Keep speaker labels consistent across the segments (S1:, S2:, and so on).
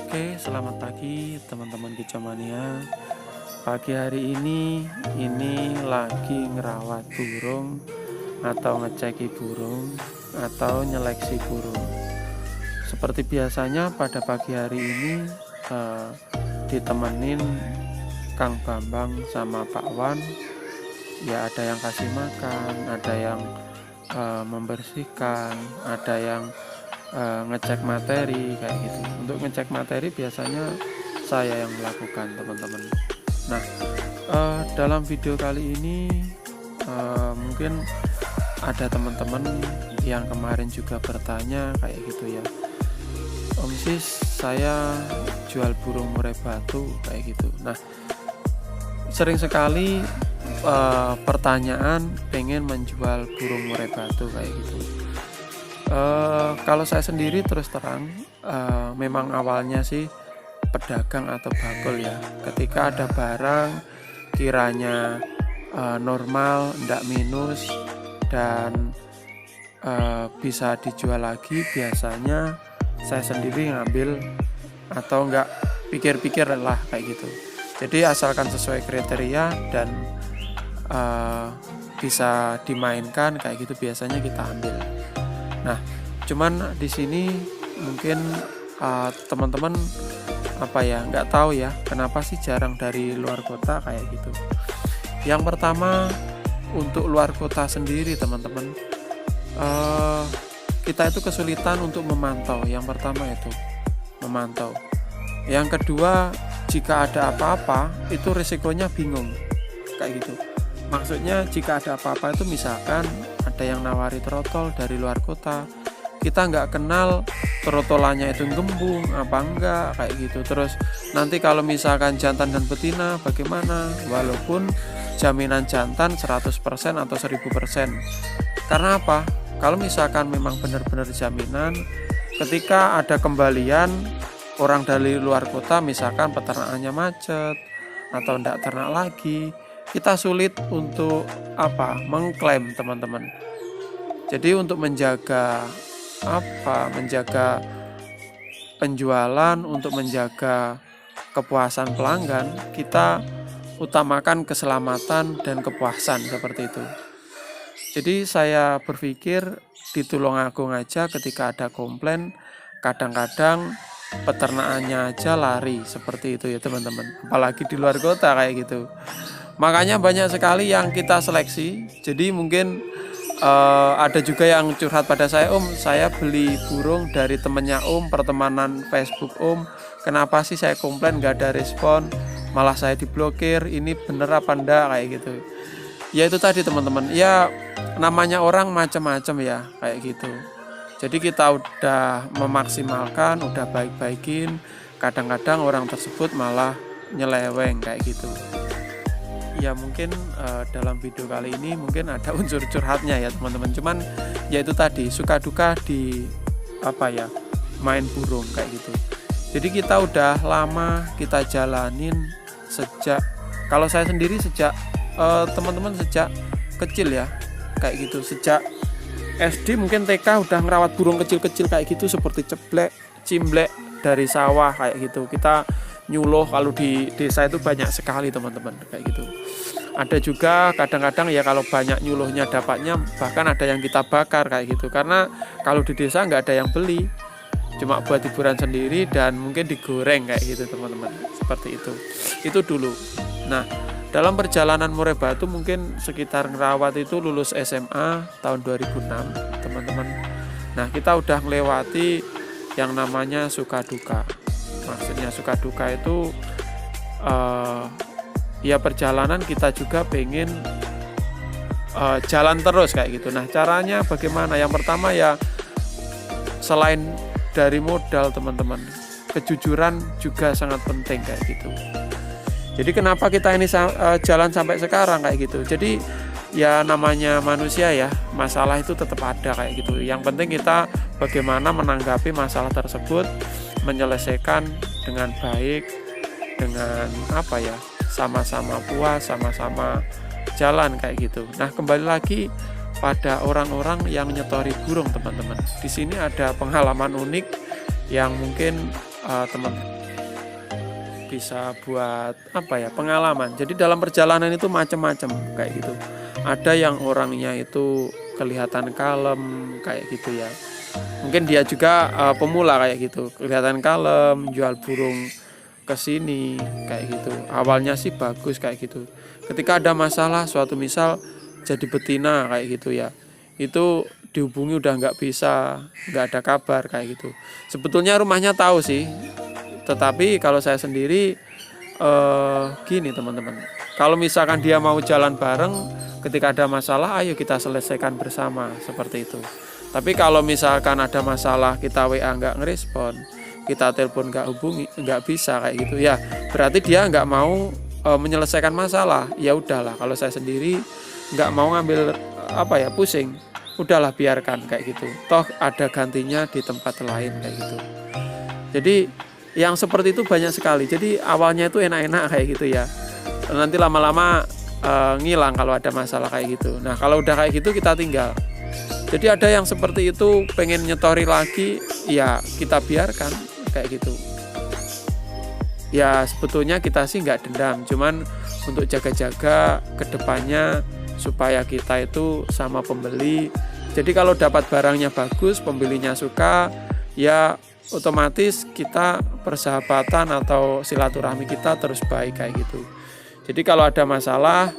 S1: Oke, selamat pagi teman-teman Kicomania. Pagi hari ini lagi ngerawat burung atau ngeceki burung atau nyeleksi burung. Seperti biasanya pada pagi hari ini eh, ditemenin Kang Bambang sama Pak Wan. Ya ada yang kasih makan, ada yang membersihkan, ada yang ngecek materi kayak gitu. Untuk ngecek materi biasanya saya yang melakukan, teman-teman. Nah, dalam video kali ini mungkin ada teman-teman yang kemarin juga bertanya kayak gitu ya, Om Sis, saya jual burung murai batu kayak gitu. Nah, sering sekali pertanyaan pengen menjual burung murai batu kayak gitu. Kalau saya sendiri terus terang memang awalnya sih pedagang atau bakul ya. Ketika ada barang kiranya normal, ndak minus dan bisa dijual lagi, biasanya saya sendiri ngambil atau enggak pikir-pikir lah kayak gitu. Jadi asalkan sesuai kriteria dan bisa dimainkan kayak gitu, biasanya kita ambil. Nah, cuman di sini mungkin teman-teman nggak tahu ya kenapa sih jarang dari luar kota kayak gitu. Yang pertama, untuk luar kota sendiri teman-teman, kita itu kesulitan untuk memantau. Yang pertama itu memantau. Yang kedua, jika ada apa-apa itu risikonya bingung kayak gitu. Maksudnya jika ada apa-apa itu misalkan ada yang nawari trotol dari luar kota, kita nggak kenal trotolannya itu gembung apa enggak kayak gitu. Terus nanti kalau misalkan jantan dan betina bagaimana, walaupun jaminan jantan 100% atau 1000%. Karena apa? Kalau misalkan memang benar-benar jaminan, ketika ada kembalian orang dari luar kota, misalkan peternakannya macet atau enggak ternak lagi, kita sulit untuk mengklaim, teman-teman. Jadi untuk menjaga penjualan, untuk menjaga kepuasan pelanggan, kita utamakan keselamatan dan kepuasan seperti itu. Jadi saya berpikir di Tulungagung aja ketika ada komplain, kadang-kadang peternakannya aja lari seperti itu ya teman-teman. Apalagi di luar kota kayak gitu. Makanya banyak sekali yang kita seleksi. Jadi mungkin ada juga yang curhat pada saya, Om, saya beli burung dari temennya Om, pertemanan Facebook Om. Kenapa sih saya komplain gak ada respon, malah saya diblokir, ini bener apa enggak kayak gitu. Ya itu tadi teman-teman, ya namanya orang macam-macam ya kayak gitu. Jadi kita udah memaksimalkan, udah baik-baikin, kadang-kadang orang tersebut malah nyeleweng kayak gitu. Ya mungkin dalam video kali ini mungkin ada unsur curhatnya ya teman-teman. Cuman ya itu tadi, suka duka di main burung kayak gitu. Jadi kita udah lama kita jalanin sejak, kalau saya sendiri sejak teman-teman sejak kecil ya kayak gitu. Sejak SD mungkin TK udah ngerawat burung kecil-kecil kayak gitu, seperti ceblek, cimblek dari sawah kayak gitu. Kita nyuluh, kalau di desa itu banyak sekali teman-teman kayak gitu. Ada juga kadang-kadang ya kalau banyak nyuluhnya dapatnya bahkan ada yang kita bakar kayak gitu, karena kalau di desa nggak ada yang beli, cuma buat hiburan sendiri dan mungkin digoreng kayak gitu teman-teman, seperti itu dulu. Nah, dalam perjalanan murai batu mungkin sekitar ngerawat itu lulus SMA tahun 2006 teman-teman. Nah, kita udah melewati yang namanya suka duka. Maksudnya suka duka itu ya perjalanan kita juga pengen jalan terus kayak gitu. Nah, caranya bagaimana? Yang pertama ya selain dari modal teman-teman, kejujuran juga sangat penting kayak gitu. Jadi kenapa kita ini jalan sampai sekarang kayak gitu. Jadi ya namanya manusia ya, masalah itu tetap ada kayak gitu. Yang penting kita bagaimana menanggapi masalah tersebut, menyelesaikan dengan baik, dengan sama-sama puas, sama-sama jalan kayak gitu. Nah, kembali lagi pada orang-orang yang nyetori burung teman-teman. Di sini ada pengalaman unik yang mungkin teman bisa buat pengalaman. Jadi dalam perjalanan itu macam-macam kayak gitu. Ada yang orangnya itu kelihatan kalem kayak gitu ya. Mungkin dia juga pemula kayak gitu, kelihatan kalem, jual burung ke sini kayak gitu. Awalnya sih bagus kayak gitu. Ketika ada masalah, suatu misal jadi betina kayak gitu ya, itu dihubungi udah nggak bisa, nggak ada kabar kayak gitu. Sebetulnya rumahnya tahu sih, tetapi kalau saya sendiri gini teman-teman, kalau misalkan dia mau jalan bareng, ketika ada masalah ayo kita selesaikan bersama seperti itu. Tapi kalau misalkan ada masalah kita WA nggak ngerespon, kita telepon nggak hubungi, nggak bisa kayak gitu ya, berarti dia nggak mau menyelesaikan masalah. Ya udahlah, kalau saya sendiri nggak mau ngambil pusing, udahlah biarkan kayak gitu, toh ada gantinya di tempat lain kayak gitu. Jadi yang seperti itu banyak sekali. Jadi awalnya itu enak-enak kayak gitu ya, nanti lama-lama ngilang kalau ada masalah kayak gitu. Nah kalau udah kayak gitu kita tinggal. Jadi ada yang seperti itu pengen nyetori lagi, ya kita biarkan kayak gitu. Ya sebetulnya kita sih nggak dendam, cuman untuk jaga-jaga ke depannya supaya kita itu sama pembeli. Jadi kalau dapat barangnya bagus, pembelinya suka, ya otomatis kita persahabatan atau silaturahmi kita terus baik kayak gitu. Jadi kalau ada masalah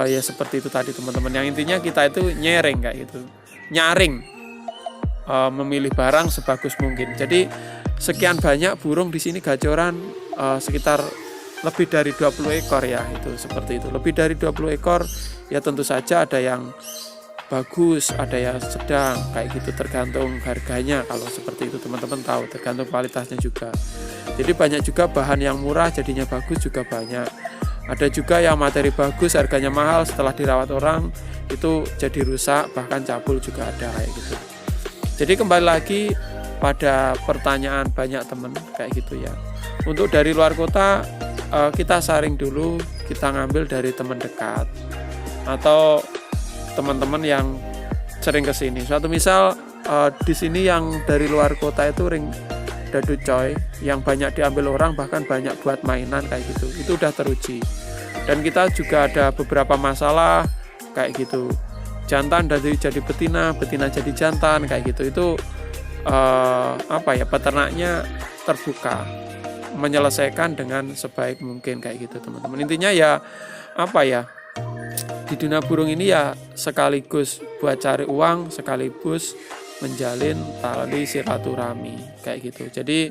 S1: ya seperti itu tadi teman-teman. Yang intinya kita itu nyaring memilih barang sebagus mungkin. Jadi sekian banyak burung di sini gacoran sekitar lebih dari 20 ekor ya, itu seperti itu. Lebih dari 20 ekor ya, tentu saja ada yang bagus, ada yang sedang kayak gitu, tergantung harganya. Kalau seperti itu teman-teman tahu, tergantung kualitasnya juga. Jadi banyak juga bahan yang murah jadinya bagus juga banyak. Ada juga yang materi bagus harganya mahal, setelah dirawat orang itu jadi rusak bahkan cabul juga ada kayak gitu. Jadi kembali lagi pada pertanyaan banyak teman kayak gitu ya. Untuk dari luar kota kita saring dulu, kita ngambil dari teman dekat atau teman-teman yang sering ke sini. Suatu misal di sini yang dari luar kota itu ring dadu coy, yang banyak diambil orang, bahkan banyak buat mainan kayak gitu. Itu udah teruji. Dan kita juga ada beberapa masalah kayak gitu. Jantan dari jadi betina, betina jadi jantan kayak gitu. Itu peternaknya terbuka, menyelesaikan dengan sebaik mungkin kayak gitu teman-teman. Intinya ya di dunia burung ini ya sekaligus buat cari uang, sekaligus menjalin tali silaturahmi kayak gitu. Jadi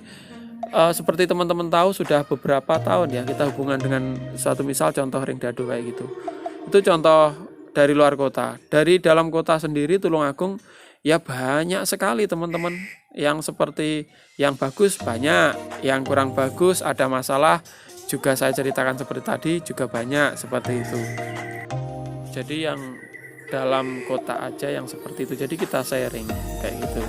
S1: seperti teman-teman tahu sudah beberapa tahun ya kita hubungan dengan suatu misal contoh ring dadu kayak gitu. Itu contoh dari luar kota. Dari dalam kota sendiri Tulungagung ya banyak sekali teman-teman, yang seperti yang bagus banyak, yang kurang bagus ada masalah juga saya ceritakan seperti tadi juga banyak seperti itu. Jadi yang dalam kota aja yang seperti itu, jadi kita sharing kayak gitu.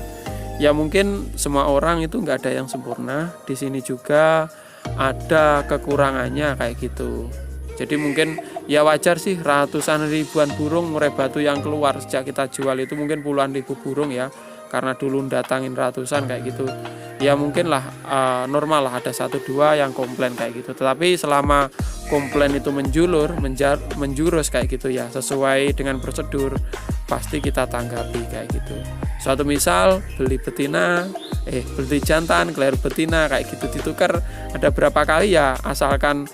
S1: Ya mungkin semua orang itu nggak ada yang sempurna, di sini juga ada kekurangannya kayak gitu. Jadi mungkin ya wajar sih ratusan ribuan burung murai batu yang keluar sejak kita jual itu, mungkin puluhan ribu burung ya, karena dulu datangin ratusan kayak gitu. Ya mungkin lah normal lah ada 1-2 yang komplain kayak gitu. Tetapi selama komplain itu menjurus kayak gitu ya, sesuai dengan prosedur, pasti kita tanggapi kayak gitu. Suatu misal beli betina, beli jantan, kelahiran betina kayak gitu ditukar ada berapa kali ya, asalkan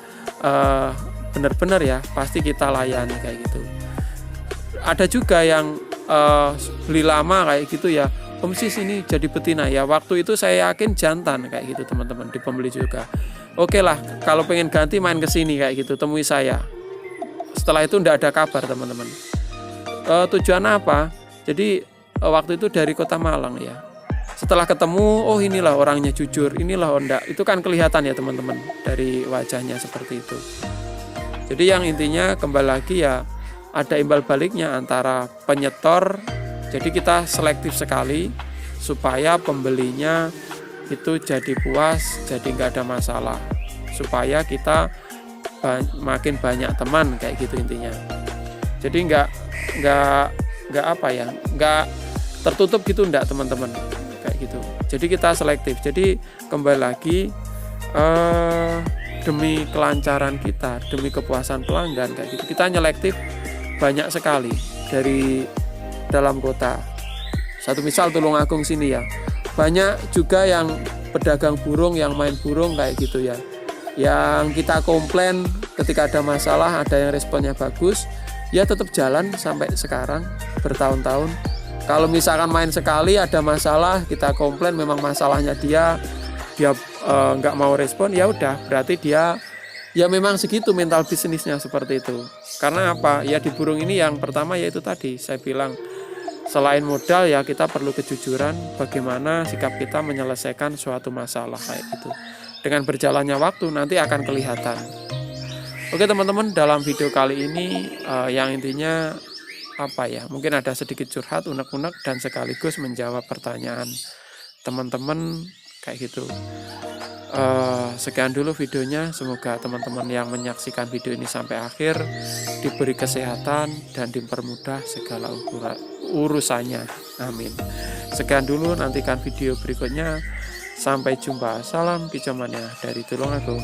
S1: benar-benar ya pasti kita layani kayak gitu. Ada juga yang beli lama kayak gitu ya, Om Sis ini jadi betina ya, waktu itu saya yakin jantan kayak gitu teman-teman, di pembeli juga. Oke lah, kalau pengen ganti main ke sini kayak gitu, temui saya. Setelah itu ndak ada kabar teman-teman. Tujuan apa? Jadi waktu itu dari kota Malang ya. Setelah ketemu, oh inilah orangnya jujur, inilah Honda. Itu kan kelihatan ya teman-teman dari wajahnya seperti itu. Jadi yang intinya kembali lagi ya, ada imbal baliknya antara penyetor. Jadi kita selektif sekali supaya pembelinya itu jadi puas, jadi nggak ada masalah, supaya kita makin banyak teman kayak gitu intinya. Jadi nggak tertutup gitu, enggak teman-teman kayak gitu. Jadi kita selektif. Jadi kembali lagi demi kelancaran kita, demi kepuasan pelanggan kayak gitu, kita nyelektif banyak sekali dari dalam kota. Satu misal Tulungagung sini ya, banyak juga yang pedagang burung yang main burung kayak gitu ya, yang kita komplain ketika ada masalah, ada yang responnya bagus, ya tetap jalan sampai sekarang bertahun-tahun. Kalau misalkan main sekali ada masalah, kita komplain memang masalahnya dia nggak mau respon, ya udah berarti dia ya memang segitu mental bisnisnya seperti itu. Karena apa? Ya di burung ini yang pertama yaitu tadi saya bilang, selain modal ya kita perlu kejujuran bagaimana sikap kita menyelesaikan suatu masalah kayak gitu. Dengan berjalannya waktu nanti akan kelihatan. Oke teman-teman, dalam video kali ini yang intinya apa ya, mungkin ada sedikit curhat, unek-unek, dan sekaligus menjawab pertanyaan teman-teman kayak gitu. Sekian dulu videonya, semoga teman-teman yang menyaksikan video ini sampai akhir diberi kesehatan dan dipermudah segala urusannya, amin. Sekian dulu, nantikan video berikutnya. Sampai jumpa, salam kicauannya dari Tulungagung.